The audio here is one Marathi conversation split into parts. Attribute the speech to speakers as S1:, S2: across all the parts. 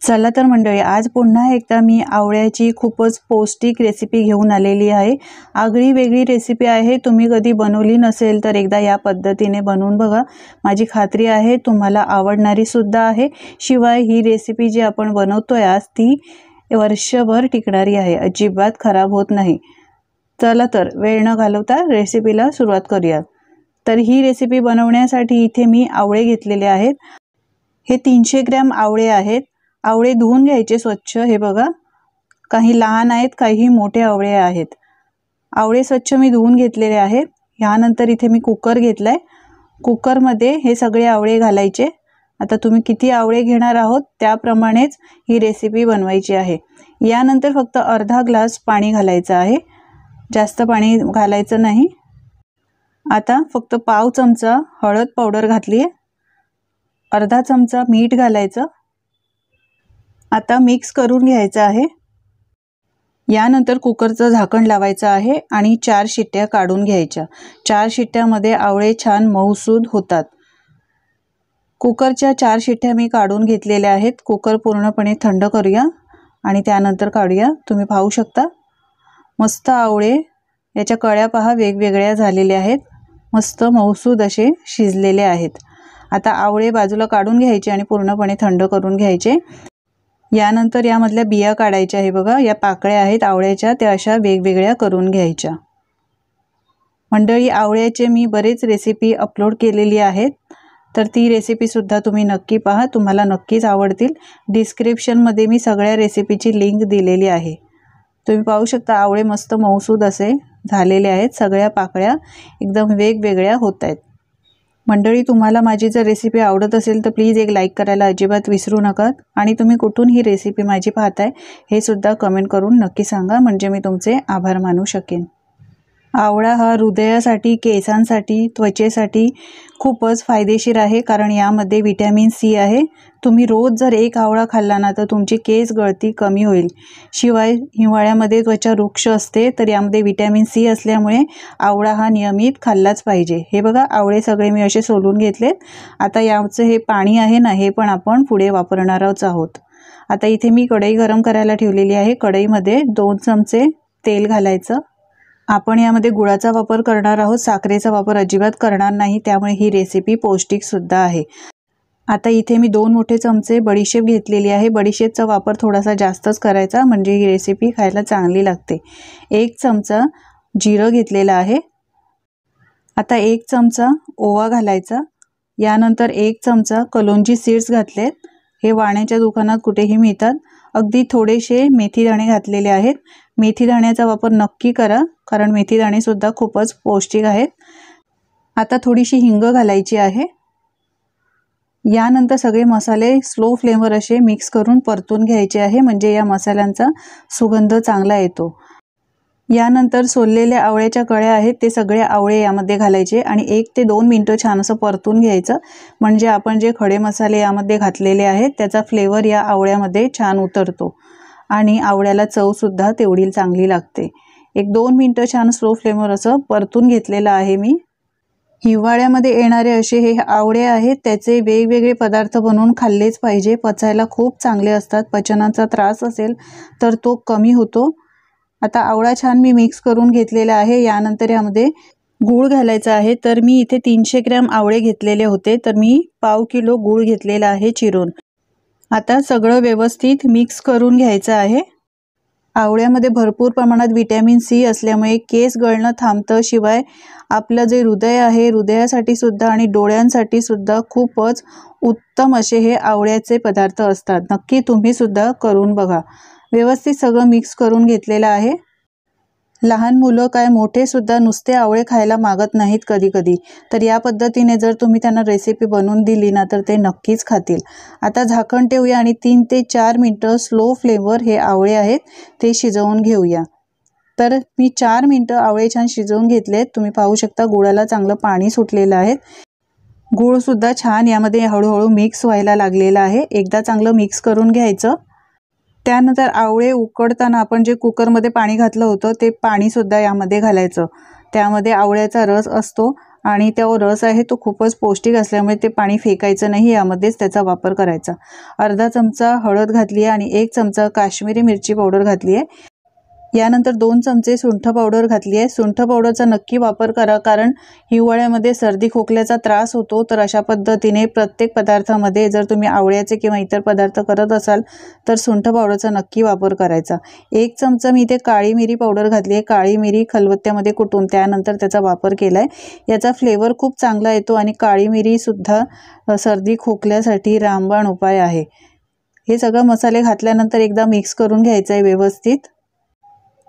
S1: चला तर मंडळी, आज पुन्हा एकदा मी आवळ्याची खूपच पौष्टिक रेसिपी घेऊन आलेली आहे। आगळी वेगळी रेसिपी आहे। तुम्ही कधी बनवली नसेल तर एकदा या पद्धतीने बनवून बघा। माझी खात्री आहे तुम्हाला आवडणारी सुद्धा आहे। शिवाय ही रेसिपी जी आपण बनवतोय आज ती वर्षभर टिकणारी आहे, अजिबात खराब होत नाही। चला तर वेळ न घालवता रेसिपीला सुरुवात करूया। तर ही रेसिपी बनवण्यासाठी इथे मी आवळे घेतलेले आहेत। हे 300 ग्रॅम आवळे आहेत। आवळे धुवून घ्यायचे स्वच्छ। हे बघा, काही लहान आहेत, काही मोठे आवळे आहेत। आवळे स्वच्छ मी धुवून घेतलेले आहेत। यानंतर इथे मी कुकर घेतलाय। कुकरमध्ये हे सगळे आवळे घालायचे। आता तुम्ही किती आवळे घेणार आहोत त्याप्रमाणेच ही रेसिपी बनवायची आहे। यानंतर फक्त अर्धा ग्लास पाणी घालायचं आहे, जास्त पाणी घालायचं नाही। आता फक्त पाव चमचा हळद पावडर घातली आहे, अर्धा चमचा मीठ घालायचं। आता मिक्स करून घ्यायचं आहे। यानंतर कुकरचं झाकण लावायचं आहे आणि 4 शिट्ट्या काढून घ्यायच्या। 4 शिट्ट्यामध्ये आवळे छान मऊसूद होतात। कुकरच्या 4 शिट्ट्या मी काढून घेतलेल्या आहेत। कुकर पूर्णपणे थंड करूया आणि त्यानंतर काढूया। तुम्ही पाहू शकता मस्त आवळे, याच्या कळ्या पहा वेगवेगळ्या झालेल्या आहेत, मस्त मऊसूद असे शिजलेले आहेत। आता आवळे बाजूला काढून घ्यायचे आणि पूर्णपणे थंड करून घ्यायचे। यानंतर यामधल्या बिया काढायच्या आहे। बघा, या पाकळ्या आहेत आवळ्याच्या, त्या अशा वेगवेगळ्या करून घ्यायच्या। मंडळी, आवळ्याचे मी बरेच रेसिपी अपलोड केलेली आहेत, तर ती रेसिपी सुद्धा तुम्ही नक्की पहा, तुम्हाला नक्कीच आवडतील। डिस्क्रिप्शनमध्ये मी सगळ्या रेसिपीची लिंक दिलेली आहे। तुम्ही पाहू शकता आवळे मस्त मऊसूद असे झालेले आहेत। सगळ्या पाकळ्या एकदम वेगवेगळ्या होत आहेत। मंडळी, तुम्हाला माझी जर रेसिपी आवडत असेल तर प्लीज एक लाईक करायला अजिबात विसरू नका आणि तुम्ही कुठून ही रेसिपी माझी पाहताय हे सुद्धा कमेंट करून नक्की सांगा, म्हणजे मी तुमचे आभार मानू शकेन। आवळा हा हृदयासाठी, केसांसाठी, त्वचेसाठी खूपच फायदेशीर आहे, कारण यामध्ये व्हिटॅमिन सी आहे। तुम्ही रोज जर एक आवळा खाल्ला ना तर तुमची केस गळती कमी होईल। शिवाय हिवाळ्यामध्ये त्वचा रुक्ष असते, तर यामध्ये व्हिटॅमिन सी असल्यामुळे आवळा हा नियमित खाल्लाच पाहिजे। हे बघा, आवळे सगळे मी असे सोलून घेतलेत। आता याचं हे पाणी आहे ना, हे पण आपण पुढे वापरणारच आहोत। आता इथे मी कढई गरम करायला ठेवलेली आहे। कढईमध्ये 2 चमचे तेल घालायचं। आपण यामध्ये गुळाचा वापर करणार आहोत, साखरेचा वापर अजिबात करणार नाही, त्यामुळे ही रेसिपी पौष्टिक सुद्धा आहे। आता इथे मी 2 मोठे चमचे बडीशेप घेतलेली आहे। बडीशेपचा वापर थोडासा जास्तच करायचा, म्हणजे ही रेसिपी खायला चांगली लागते। 1 चमचा जिरं घेतलेला आहे। आता 1 चमचा ओवा घालायचा। यानंतर 1 चमचा कलोंजी सीड्स घातलेत, हे वाण्याच्या दुकानात कुठेही मिळतात। अगदी थोडेसे मेथी दाणे घातलेले आहेत। मेथी दाण्याचा वापर नक्की करा, कारण मेथी दाणे सुद्धा खूपच पौष्टिक आहेत। आता थोडीशी हिंग घालायची आहे। यानंतर सगळे मसाले स्लो फ्लेमवर असे मिक्स करून परतून घ्यायचे आहे, म्हणजे या मसाल्यांचा सुगंध चांगला येतो। यानंतर सोललेल्या आवळ्याच्या कळ्या आहेत ते सगळे आवळे यामध्ये घालायचे आणि 1 ते 2 मिनिटं छान असं परतून घ्यायचं, म्हणजे आपण जे खडे मसाले यामध्ये घातलेले आहेत त्याचा फ्लेवर या आवळ्यामध्ये छान उतरतो आणि आवळ्याला चव सुद्धा तेवढी चांगली लागते। 1-2 मिनिटं छान स्लो फ्लेमवर असं परतून घेतलेलं आहे मी। हिवाळ्यामध्ये येणारे असे हे आवळे आहेत, त्याचे वेगवेगळे पदार्थ बनवून खाल्लेच पाहिजे। पचायला खूप चांगले असतात। पचनाचा त्रास असेल तर तो कमी होतो। आता आवळा छान मी मिक्स करून घेतलेला आहे। यानंतर यामध्ये गूळ घालायचा आहे। तर मी इथे 300 ग्रॅम आवळे घेतलेले होते, तर मी पाव किलो गूळ घेतलेला आहे चिरून। आता सगळं व्यवस्थित मिक्स करून घ्यायचं आहे। आवळ्यामध्ये भरपूर प्रमाणात व्हिटॅमिन सी असल्यामुळे केस गळणं थांबतं। शिवाय आपलं जे हृदय आहे, हृदयासाठी सुद्धा आणि डोळ्यांसाठी सुद्धा खूपच उत्तम असे हे आवळ्याचे पदार्थ असतात। नक्की तुम्ही सुद्धा करून बघा। व्यवस्थित सगळं मिक्स करून घेतलेलं आहे। लहान मुलं काय मोठे सुद्धा नुसते आवळे खायला मागत नाहीत कधी कधी, तर या पद्धतीने जर तुम्ही त्यांना रेसिपी बनवून दिली ना तर ते नक्कीच खातील। आता झाकण ठेवूया आणि 3 ते 4 मिनिटं स्लो फ्लेमवर हे आवळे आहेत ते शिजवून घेऊया। तर मी 4 मिनिटं आवळे छान शिजवून घेतलेत। तुम्ही पाहू शकता गुळाला चांगलं पाणी सुटलेलं आहे। गूळ सुद्धा छान यामध्ये हळूहळू मिक्स व्हायला लागलेला आहे। एकदा चांगलं मिक्स करून घ्यायचं। त्यानंतर आवळे उकडताना आपण जे कुकरमध्ये पाणी घातलं होतं ते पाणी सुद्धा यामध्ये घालायचं। त्यामध्ये आवळ्याचा रस असतो आणि तो रस आहे तो खूपच पौष्टिक असल्यामुळे ते पाणी फेकायचं नाही, यामध्येच त्याचा वापर करायचा। अर्धा चमचा हळद घातली आहे आणि 1 चमचा काश्मीरी मिरची पावडर घातली आहे। यानंतर 2 चमचे सुंठ पावडर घातली आहे। सुंठ पावडरचा नक्की वापर करा, कारण हिवाळ्यामध्ये सर्दी खोकल्याचा त्रास होतो। तर अशा पद्धतीने प्रत्येक पदार्थामध्ये जर तुम्ही आवळ्याचे किंवा इतर पदार्थ करत असाल तर सुंठ पावडरचा नक्की वापर करायचा। 1 चमचा मी इथे काळी मिरी पावडर घातली आहे। काळी मिरी खलबत्त्यामध्ये कुटून त्यानंतर त्याचा वापर केला आहे। याचा फ्लेवर खूप चांगला येतो आणि काळी मिरी सुद्धा सर्दी खोकल्यासाठी रामबाण उपाय आहे। हे सगळे मसाले घातल्यानंतर एकदा मिक्स करून घ्यायचं आहे व्यवस्थित।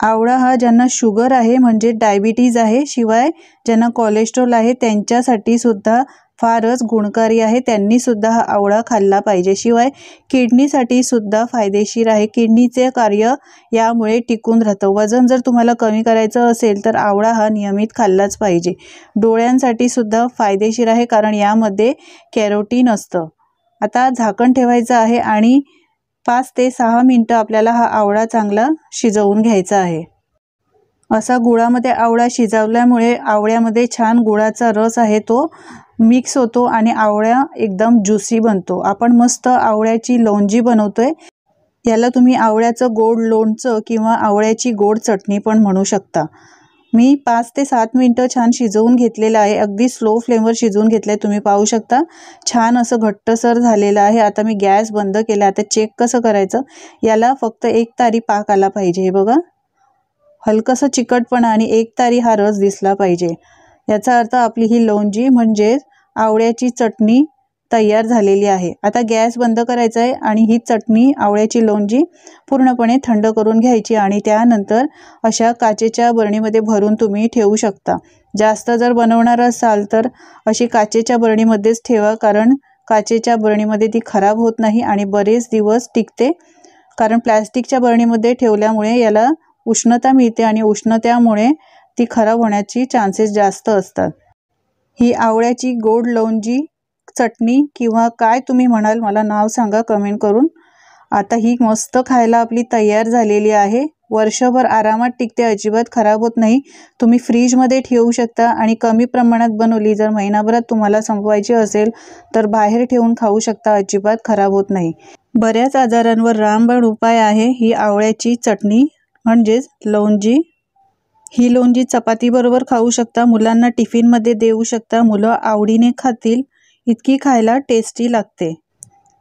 S1: आवळा हा ज्यांना शुगर आहे म्हणजे डायबिटीज आहे, शिवाय ज्यांना कोलेस्ट्रॉल आहे त्यांच्यासाठी सुद्धा फारच गुणकारी आहे, त्यांनी सुद्धा हा आवळा खाल्ला पाहिजे। शिवाय किडनीसाठी सुद्धा फायदेशीर आहे, किडनीचे कार्य यामुळे टिकून राहतं। वजन जर तुम्हाला कमी करायचं असेल तर आवळा हा नियमित खाल्लाच पाहिजे। डोळ्यांसाठी सुद्धा फायदेशीर आहे, कारण यामध्ये कॅरोटीन असतं। आता झाकण ठेवायचं आहे आणि 5 ते 6 मिनिटं आपल्याला हा आवळा चांगला शिजवून घ्यायचा आहे। असा गुळामध्ये आवळा शिजवल्यामुळे आवळ्यामध्ये छान गुळाचा रस आहे तो मिक्स होतो आणि आवळा एकदम ज्युसी बनतो। आपण मस्त आवळ्याची लोणजी बनवतोय। याला तुम्ही आवळ्याचं गोड लोणचं किंवा आवळ्याची गोड चटणी पण म्हणू शकता। मी 5 ते 7 मिनिटं छान शिजवून घेतलेलं आहे, अगदी स्लो फ्लेमवर शिजवून घेतलंय। तुम्ही पाहू शकता छान असं घट्टसर झालेलं आहे। आता मी गॅस बंद केला। आता चेक कसं करायचं, याला फक्त 1 तारी पाक आला पाहिजे। हे बघा, हलकसं चिकटपणा आणि 1 तारी हा रस दिसला पाहिजे। याचा अर्थ आपली ही लोणजी म्हणजे आवळ्याची चटणी तयार झालेली आहे। आता गॅस बंद करायचा आहे आणि ही चटणी आवळ्याची लोणजी पूर्णपणे थंड करून घ्यायची आणि त्यानंतर अशा काचेच्या बरणीमध्ये भरून तुम्ही ठेवू शकता। जास्त जर बनवणार असाल तर अशी काचेच्या बरणीमध्येच ठेवा, कारण काचेच्या बरणीमध्ये ती खराब होत नाही आणि बरेच दिवस टिकते। कारण प्लास्टिकच्या बरणीमध्ये ठेवल्यामुळे याला उष्णता मिळते आणि उष्णतेमुळे ती खराब होण्याची चान्सेस जास्त असतात। ही आवळ्याची गोड लोणजी चटणी किंवा काय तुम्ही म्हणाल मला नाव सांगा कमेंट करून। आता ही मस्त खायला आपली तयार झालेली आहे। वर्षभर आरामात टिकते, अजिबात खराब होत नाही। तुम्ही फ्रीजमध्ये ठेवू शकता आणि कमी प्रमाणात बनवली जर महिनाभरात तुम्हाला संपवायची असेल तर बाहेर ठेवून खाऊ शकता, अजिबात खराब होत नाही। बऱ्याच आजारांवर रामबाण उपाय आहे ही आवळ्याची चटणी म्हणजेच लोणजी। ही लोणजी चपातीबरोबर खाऊ शकता, मुलांना टिफिनमध्ये देऊ शकता, मुलं आवडीने खातील इतकी खायला टेस्टी लागते।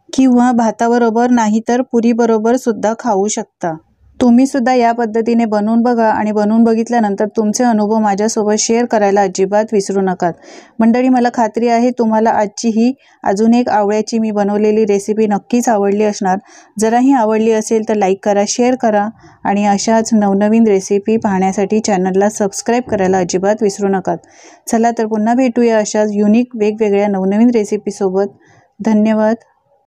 S1: किंवा भाताबरोबर नाही तर पुरीबरोबर सुद्धा खाऊ शकता। तुम्ही सुद्धा या पद्धतीने बनवून बघा आणि बनवून बघितल्यानंतर तुमचे अनुभव माझ्यासोबत शेअर करायला अजिबात विसरू नका। मंडळी, मला खात्री आहे तुम्हाला आजची ही अजून एक आवळ्याची मी बनवलेली रेसिपी नक्कीच आवडली असणार। जराही आवडली असेल तर लाईक करा, शेअर करा आणि अशाच नवनवीन रेसिपी पाहण्यासाठी चॅनलला सबस्क्राईब करायला अजिबात विसरू नका। चला तर पुन्हा भेटूया अशाच युनिक वेगवेगळ्या नवनवीन रेसिपीसोबत। धन्यवाद।